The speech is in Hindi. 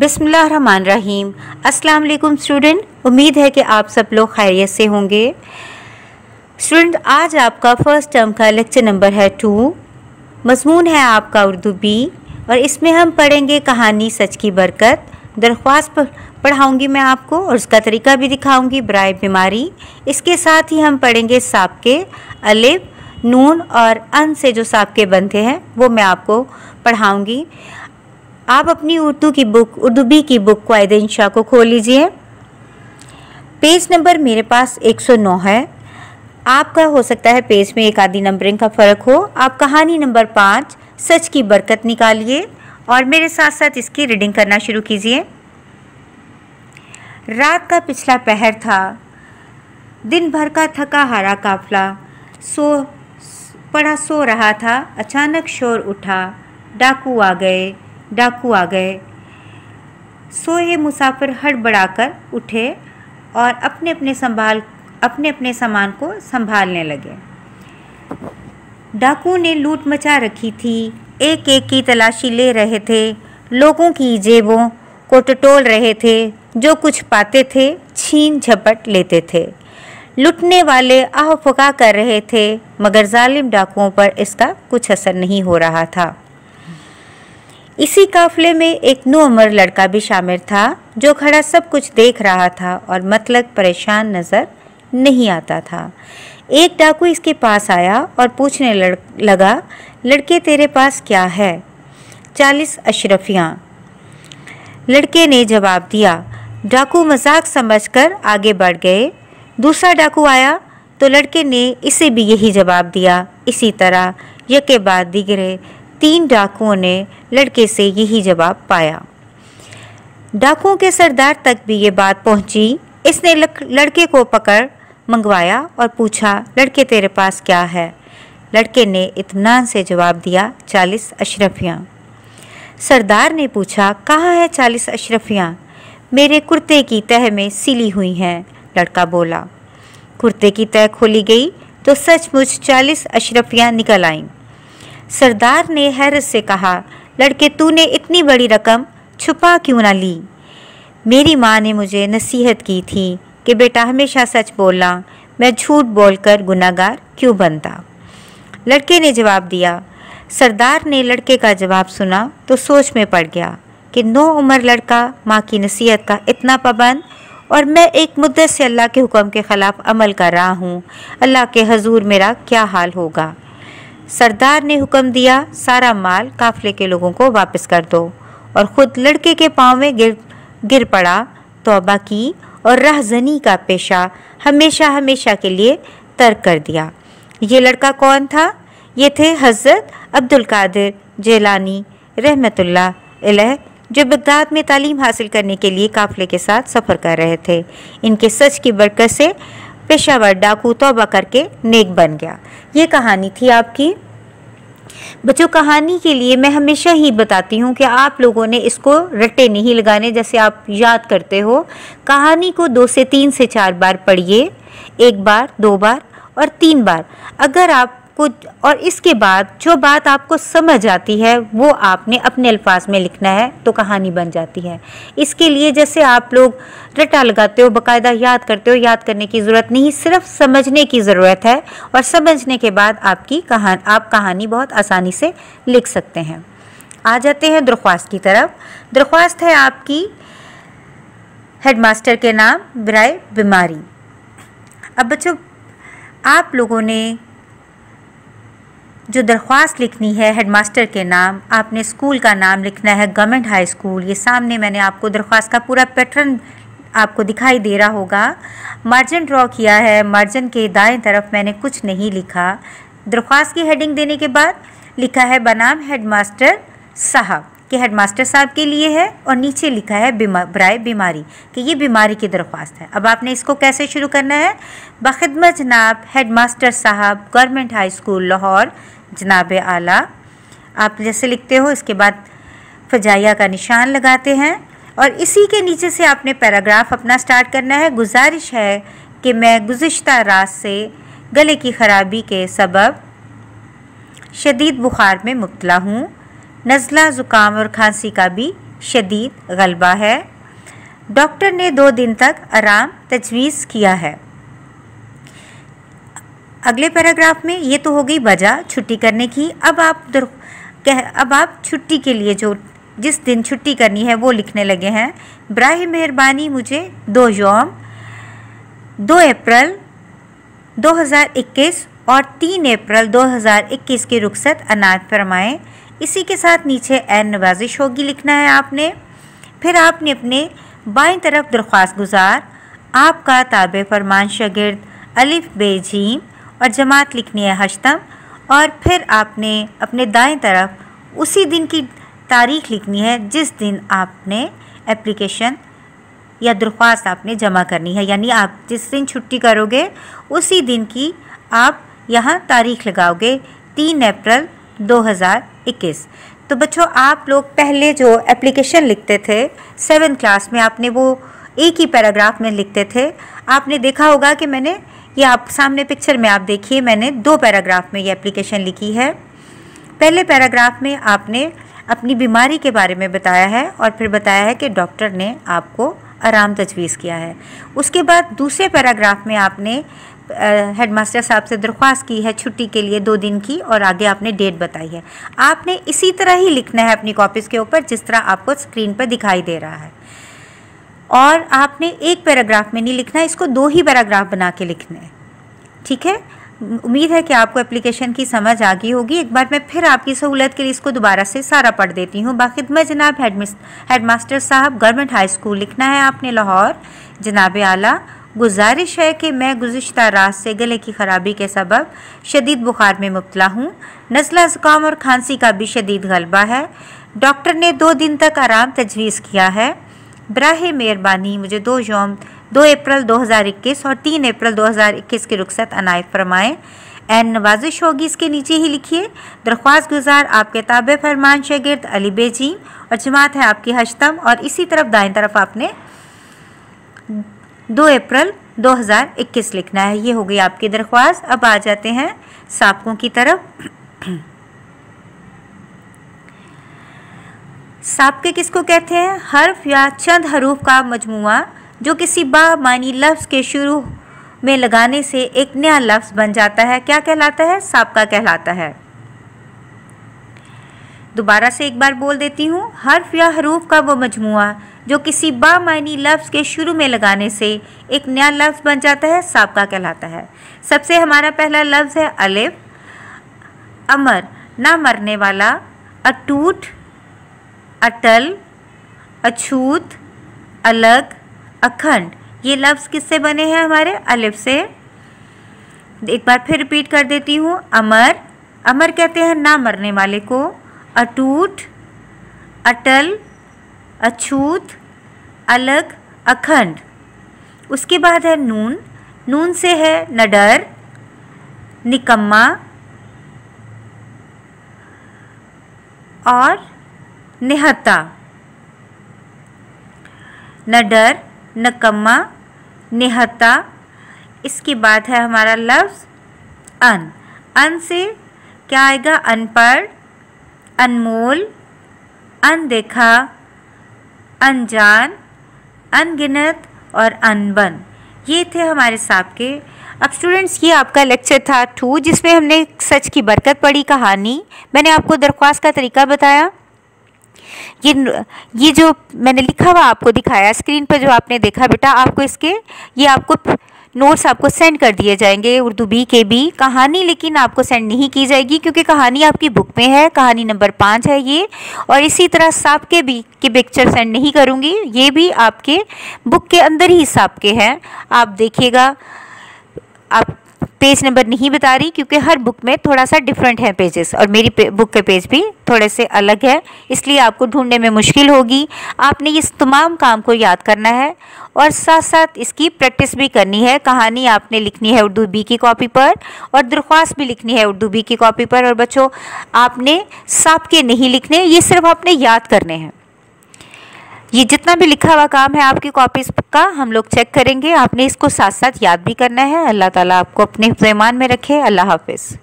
बिस्मिल्लाहिर्रहमानिर्रहीम। अस्सलाम वालेकुम स्टूडेंट, उम्मीद है कि आप सब लोग खैरियत से होंगे। स्टूडेंट, आज आपका फर्स्ट टर्म का लेक्चर नंबर है 2। मज़मून है आपका उर्दू बी और इसमें हम पढ़ेंगे कहानी सच की बरकत। दरख्वास्त पढ़ाऊँगी मैं आपको और उसका तरीका भी दिखाऊँगी बराए बीमारी। इसके साथ ही हम पढ़ेंगे साबके अलिफ, नून और अन से जो साबके बनते हैं वो मैं आपको पढ़ाऊँगी। आप अपनी उर्दू बी की बुक क़वाइद इंशा को खोल लीजिए। पेज नंबर मेरे पास 109 है। आपका हो सकता है पेज में एक आधी नंबरिंग का फ़र्क हो। आप कहानी नंबर 5 सच की बरकत निकालिए और मेरे साथ साथ इसकी रीडिंग करना शुरू कीजिए। रात का पिछला पहर था। दिन भर का थका हारा काफिला सो रहा था। अचानक शोर उठा, डाकू आ गए। सोए मुसाफिर हड़बड़ाकर उठे और अपने अपने सामान को संभालने लगे। डाकू ने लूट मचा रखी थी। एक एक की तलाशी ले रहे थे, लोगों की जेबों को टटोल रहे थे, जो कुछ पाते थे छीन झपट लेते थे। लुटने वाले आह फुका कर रहे थे, मगर जालिम डाकुओं पर इसका कुछ असर नहीं हो रहा था। इसी काफिले में एक नौउम्र लड़का भी शामिल था, जो खड़ा सब कुछ देख रहा था और मतलब परेशान नजर नहीं आता था। एक डाकू इसके पास आया और पूछने लगा, लड़के तेरे पास क्या है? 40 अशरफियाँ, लड़के ने जवाब दिया। डाकू मजाक समझकर आगे बढ़ गए। दूसरा डाकू आया तो लड़के ने इसे भी यही जवाब दिया। इसी तरह यके बाद दिगरे 3 डाकुओं ने लड़के से यही जवाब पाया। डाकुओं के सरदार तक भी ये बात पहुंची। इसने लड़के को पकड़ मंगवाया और पूछा, लड़के तेरे पास क्या है? लड़के ने इत्मीनान से जवाब दिया, 40 अशरफियाँ। सरदार ने पूछा, कहाँ है 40 अशरफियाँ? मेरे कुर्ते की तह में सिली हुई हैं, लड़का बोला। कुर्ते की तह खोली गई तो सचमुच 40 अशरफियाँ निकल आईं। सरदार ने हैरत से कहा, लड़के तूने इतनी बड़ी रकम छुपा क्यों ना ली? मेरी माँ ने मुझे नसीहत की थी कि बेटा हमेशा सच बोलना, मैं झूठ बोलकर गुनाहगार क्यों बनता? लड़के ने जवाब दिया। सरदार ने लड़के का जवाब सुना तो सोच में पड़ गया कि नौउम्र लड़का माँ की नसीहत का इतना पाबंद और मैं एक मुद्दत से अल्लाह के हुक्म के ख़िलाफ़ अमल कर रहा हूँ। अल्लाह के हजूर मेरा क्या हाल होगा? सरदार ने हुक्म दिया, सारा माल काफिले के लोगों को वापस कर दो और ख़ुद लड़के के पाँव में गिर पड़ा, तौबा की और राहज़नी का पेशा हमेशा हमेशा के लिए तर्क कर दिया। ये लड़का कौन था? ये थे हज़रत अब्दुल कादिर जेलानी रहमतुल्लाह अलैह, जो बगदाद में तालीम हासिल करने के लिए काफिले के साथ सफ़र कर रहे थे। इनके सच की बरकत से पेशावर डाकू तौबा करके नेक बन गया। ये कहानी थी आपकी। बच्चों, कहानी के लिए मैं हमेशा ही बताती हूँ कि आप लोगों ने इसको रट्टे नहीं लगाने, जैसे आप याद करते हो। कहानी को 2 से 3 से 4 बार पढ़िए, 1 बार, 2 बार और 3 बार। अगर आपको और इसके बाद जो बात आपको समझ आती है वो आपने अपने अल्फाज में लिखना है तो कहानी बन जाती है। इसके लिए जैसे आप लोग रट्टा लगाते हो, बाकायदा याद करते हो, याद करने की ज़रूरत नहीं, सिर्फ समझने की ज़रूरत है और समझने के बाद आप कहानी बहुत आसानी से लिख सकते हैं। आ जाते हैं दरख्वास्त की तरफ। दरख्वास्त है आपकी हेडमास्टर के नाम बराए बीमारी। अब बच्चों, आप लोगों ने जो दरख्वास्त लिखनी है हेडमास्टर के नाम, आपने स्कूल का नाम लिखना है गवर्नमेंट हाई स्कूल। ये सामने मैंने आपको दरख्वास्त का पूरा पैटर्न आपको दिखाई दे रहा होगा। मार्जिन ड्रॉ किया है, मार्जिन के दाएं तरफ मैंने कुछ नहीं लिखा। दरख्वास्त की हेडिंग देने के बाद लिखा है बनाम हेडमास्टर साहब, कि हेडमास्टर साहब के लिए है, और नीचे लिखा है बराए बीमारी, कि ये बीमारी की दरख्वास्त है। अब आपने इसको कैसे शुरू करना है? बखिदमत जनाब हेडमास्टर साहब, गवर्नमेंट हाई स्कूल लाहौर, जनाब आला। आप जैसे लिखते हो, इसके बाद फजाइया का निशान लगाते हैं और इसी के नीचे से आपने पैराग्राफ अपना स्टार्ट करना है। गुजारिश है कि मैं गुज़िश्ता रात से गले की ख़राबी के सबब शदीद बुखार में मुब्तला हूँ। नज़ला, ज़ुकाम और खांसी का भी शदीद गलबा है। डॉक्टर ने 2 दिन तक आराम तजवीज़ किया है। अगले पैराग्राफ में ये तो हो गई वजह छुट्टी करने की। अब आप छुट्टी के लिए जिस दिन छुट्टी करनी है वो लिखने लगे हैं। बराए मेहरबानी मुझे 2 अप्रैल 2021 और 3 अप्रैल 2021 की रुखसत अनायत फरमाएँ। इसी के साथ नीचे एन नवाजिश होगी लिखना है आपने। फिर आपने अपने बाईं तरफ दरख्वास्त गुजार, आपका ताबे फरमान शागिर्द अलिफ बे जीम और जमात लिखनी है हश्तम। और फिर आपने अपने दाएं तरफ उसी दिन की तारीख़ लिखनी है जिस दिन आपने एप्लीकेशन या दरख्वास्त आपने जमा करनी है, यानी आप जिस दिन छुट्टी करोगे उसी दिन की आप यहाँ तारीख़ लगाओगे 3 अप्रैल 2021। तो बच्चों, आप लोग पहले जो एप्लीकेशन लिखते थे 7th क्लास में, आपने वो एक ही पैराग्राफ में लिखते थे। आपने देखा होगा कि मैंने ये आप सामने पिक्चर में आप देखिए, मैंने 2 पैराग्राफ में ये एप्लीकेशन लिखी है। पहले पैराग्राफ में आपने अपनी बीमारी के बारे में बताया है और फिर बताया है कि डॉक्टर ने आपको आराम तजवीज़ किया है। उसके बाद दूसरे पैराग्राफ में आपने हेडमास्टर साहब से दरख्वास्त की है छुट्टी के लिए 2 दिन की और आगे आपने डेट बताई है। आपने इसी तरह ही लिखना है अपनी कॉपीज़ के ऊपर जिस तरह आपको स्क्रीन पर दिखाई दे रहा है। और आपने एक पैराग्राफ में नहीं लिखना है, इसको 2 ही पैराग्राफ बना के लिखने हैं। ठीक है, उम्मीद है कि आपको एप्लीकेशन की समझ आ गई होगी। एक बार मैं फिर आपकी सहूलत के लिए इसको दोबारा से सारा पढ़ देती हूँ। बाखिदमत जनाब हेडमास्टर साहब, गवर्नमेंट हाई स्कूल लिखना है आपने लाहौर। जनाब आला, गुजारिश है कि मैं गुज़िश्ता रात से गले की ख़राबी के सबब शदीद बुखार में मुब्तला हूँ। नज़ला ज़ुकाम और खांसी का भी शदीद गलबा है। डॉक्टर ने 2 दिन तक आराम तजवीज़ किया है। बराए मेहरबानी मुझे 2 अप्रैल 2021 और 3 अप्रैल 2021 की रुखसत अनायत फरमाएँ। एन नवाजिश होगी इसके नीचे ही लिखिए। दरख्वास्त गुजार आपके ताबे फरमान शागिर्द अली बेजी और जमात है आपकी हश्तम। और इसी तरफ दाएं तरफ आपने 2 अप्रैल 2021 लिखना है। ये हो गई आपकी दरख्वास्त। अब आ जाते हैं साबकों की तरफ। साबके किसको कहते हैं? हर्फ या चंद हरूफ का मजमुआ जो किसी बामानी लफ्ज़ के शुरू में लगाने से एक नया लफ्ज़ बन जाता है। क्या कहलाता है? साबका कहलाता है। दोबारा से एक बार बोल देती हूँ। हर्फ या हरूफ का वो मजमुआ जो किसी बामानी लफ्ज़ के शुरू में लगाने से एक नया लफ्ज़ बन जाता है, साबका कहलाता है। सबसे हमारा पहला लफ्ज़ है अलिफ। अमर, ना मरने वाला। अटूट, अटल, अछूत, अलग, अखंड। ये लफ्ज़ किससे बने हैं? हमारे अलिफ से। एक बार फिर रिपीट कर देती हूँ। अमर, अमर कहते हैं ना मरने वाले को। अटूट, अटल, अछूत, अलग, अखंड। उसके बाद है नून। नून से है नडर, निकम्मा और निहत्ता। नडर, निकम्मा, निहत्ता। इसके बाद है हमारा लफ्ज़ अन। अन से क्या आएगा? अनपढ़, अनमोल, अनदेखा, अनजान, अनगिनत और अनबन। ये थे हमारे साबके। अब स्टूडेंट्स, ये आपका लेक्चर था 2 जिसमें हमने सच की बरकत पढ़ी कहानी। मैंने आपको दरख्वास्त का तरीका बताया। ये जो मैंने लिखा हुआ आपको दिखाया स्क्रीन पर, जो आपने देखा बेटा, आपको इसके ये आपको नोट्स आपको सेंड कर दिए जाएंगे, उर्दू बी के बी। कहानी लेकिन आपको सेंड नहीं की जाएगी क्योंकि कहानी आपकी बुक में है, कहानी नंबर 5 है ये। और इसी तरह साबके भी की पिक्चर सेंड नहीं करूँगी, ये भी आपके बुक के अंदर ही साबके हैं। आप देखिएगा, आप पेज नंबर नहीं बता रही क्योंकि हर बुक में थोड़ा सा डिफरेंट है पेजेस, और मेरी बुक के पेज भी थोड़े से अलग है, इसलिए आपको ढूंढने में मुश्किल होगी। आपने इस तमाम काम को याद करना है और साथ साथ इसकी प्रैक्टिस भी करनी है। कहानी आपने लिखनी है उर्दू बी की कॉपी पर और दरख्वास्त भी लिखनी है उर्दू बी की कॉपी पर। और बच्चों, आपने साबके नहीं लिखने, ये सिर्फ आपने याद करने हैं। ये जितना भी लिखा हुआ काम है आपकी कॉपीज़ का हम लोग चेक करेंगे, आपने इसको साथ साथ याद भी करना है। अल्लाह ताला आपको अपने ईमान में रखे। अल्लाह हाफिज़।